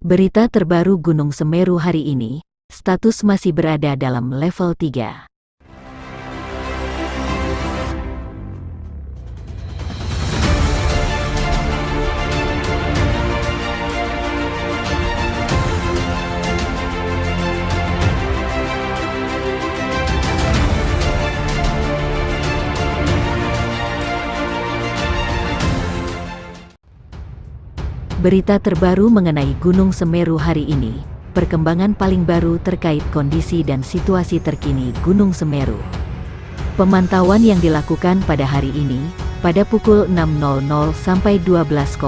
Berita terbaru Gunung Semeru hari ini, status masih berada dalam level 3. Berita terbaru mengenai Gunung Semeru hari ini, perkembangan paling baru terkait kondisi dan situasi terkini Gunung Semeru. Pemantauan yang dilakukan pada hari ini, pada pukul 6.00 sampai 12.00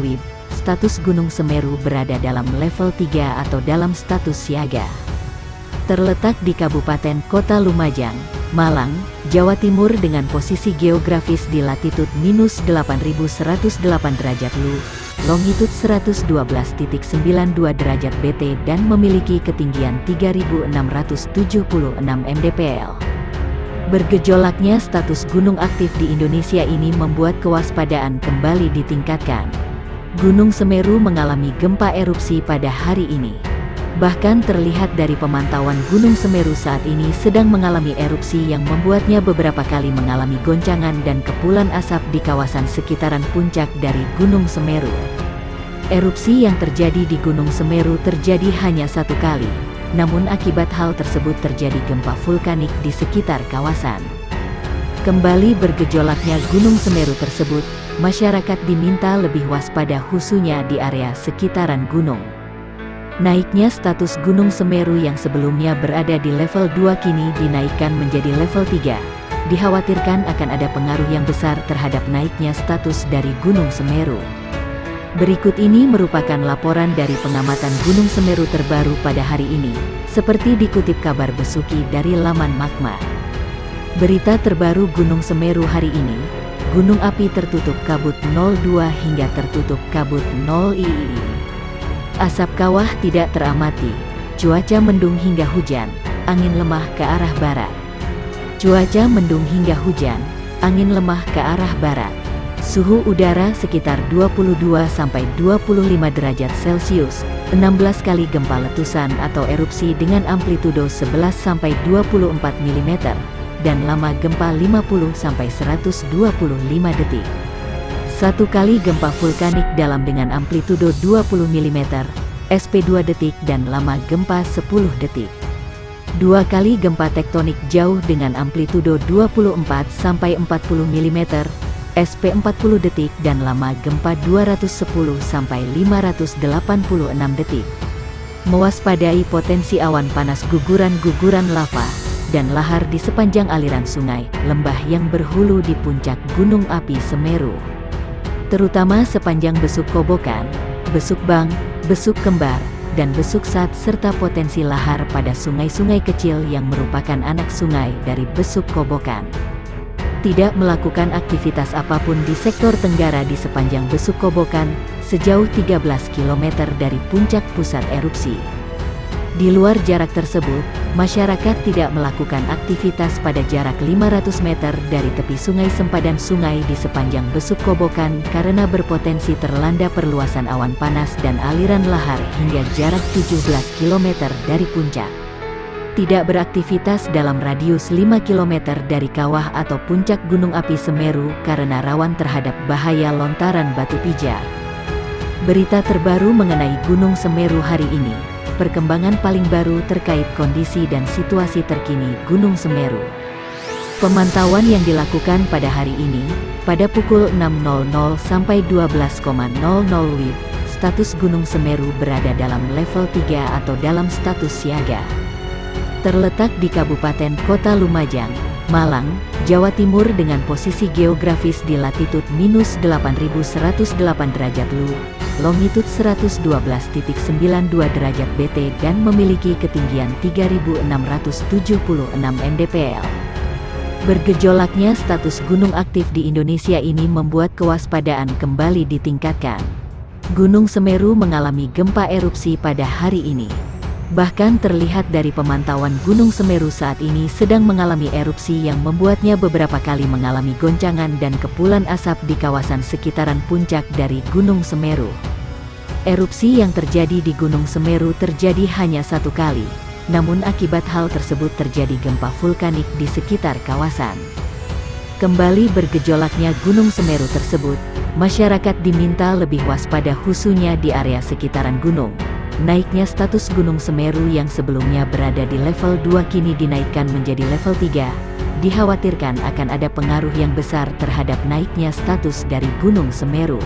WIB, status Gunung Semeru berada dalam level 3 atau dalam status siaga. Terletak di Kabupaten Kota Lumajang, Malang, Jawa Timur dengan posisi geografis di latitud -8.108 derajat Lu, longitud 112.92 derajat BT dan memiliki ketinggian 3.676 mdpl. Bergejolaknya status gunung aktif di Indonesia ini membuat kewaspadaan kembali ditingkatkan. Gunung Semeru mengalami gempa erupsi pada hari ini. Bahkan terlihat dari pemantauan Gunung Semeru saat ini sedang mengalami erupsi yang membuatnya beberapa kali mengalami goncangan dan kepulan asap di kawasan sekitaran puncak dari Gunung Semeru. Erupsi yang terjadi di Gunung Semeru terjadi hanya satu kali, namun akibat hal tersebut terjadi gempa vulkanik di sekitar kawasan. Kembali bergejolaknya Gunung Semeru tersebut, masyarakat diminta lebih waspada khususnya di area sekitaran gunung. Naiknya status Gunung Semeru yang sebelumnya berada di level 2 kini dinaikkan menjadi level 3. Dikhawatirkan akan ada pengaruh yang besar terhadap naiknya status dari Gunung Semeru. Berikut ini merupakan laporan dari pengamatan Gunung Semeru terbaru pada hari ini, seperti dikutip kabar Besuki dari laman Magma. Berita terbaru Gunung Semeru hari ini, gunung api tertutup kabut 02 hingga tertutup kabut 0 III. Asap kawah tidak teramati, cuaca mendung hingga hujan, angin lemah ke arah barat. Cuaca mendung hingga hujan, angin lemah ke arah barat. Suhu udara sekitar 22-25 derajat Celcius, 16 kali gempa letusan atau erupsi dengan amplitudo 11-24 mm, dan lama gempa 50-125 detik. Satu kali gempa vulkanik dalam dengan amplitudo 20 mm, SP 2 detik dan lama gempa 10 detik. Dua kali gempa tektonik jauh dengan amplitudo 24-40 mm, SP 40 detik dan lama gempa 210-586 detik. Mewaspadai potensi awan panas guguran-guguran lava, dan lahar di sepanjang aliran sungai, lembah yang berhulu di puncak Gunung Api Semeru. Terutama sepanjang Besuk Kobokan, Besuk Bang, Besuk Kembar, dan Besuk Sat serta potensi lahar pada sungai-sungai kecil yang merupakan anak sungai dari Besuk Kobokan. Tidak melakukan aktivitas apapun di sektor tenggara di sepanjang Besuk Kobokan, sejauh 13 km dari puncak pusat erupsi. Di luar jarak tersebut, masyarakat tidak melakukan aktivitas pada jarak 500 meter dari tepi sungai sempadan sungai di sepanjang Besuk Kobokan karena berpotensi terlanda perluasan awan panas dan aliran lahar hingga jarak 17 km dari puncak. Tidak beraktivitas dalam radius 5 km dari kawah atau puncak Gunung Api Semeru karena rawan terhadap bahaya lontaran batu pijar. Berita terbaru mengenai Gunung Semeru hari ini, perkembangan paling baru terkait kondisi dan situasi terkini Gunung Semeru. Pemantauan yang dilakukan pada hari ini, pada pukul 6.00 sampai 12.00 WIB, status Gunung Semeru berada dalam level 3 atau dalam status siaga. Terletak di Kabupaten Kota Lumajang, Malang, Jawa Timur dengan posisi geografis di latitud -8.108 derajat Lu, longitud 112.92 derajat BT dan memiliki ketinggian 3.676 mdpl. Bergejolaknya status gunung aktif di Indonesia ini membuat kewaspadaan kembali ditingkatkan. Gunung Semeru mengalami gempa erupsi pada hari ini. Bahkan terlihat dari pemantauan Gunung Semeru saat ini sedang mengalami erupsi yang membuatnya beberapa kali mengalami goncangan dan kepulan asap di kawasan sekitaran puncak dari Gunung Semeru. Erupsi yang terjadi di Gunung Semeru terjadi hanya satu kali, namun akibat hal tersebut terjadi gempa vulkanik di sekitar kawasan. Kembali bergejolaknya Gunung Semeru tersebut, masyarakat diminta lebih waspada khususnya di area sekitaran gunung. Naiknya status Gunung Semeru yang sebelumnya berada di level 2 kini dinaikkan menjadi level 3, dikhawatirkan akan ada pengaruh yang besar terhadap naiknya status dari Gunung Semeru.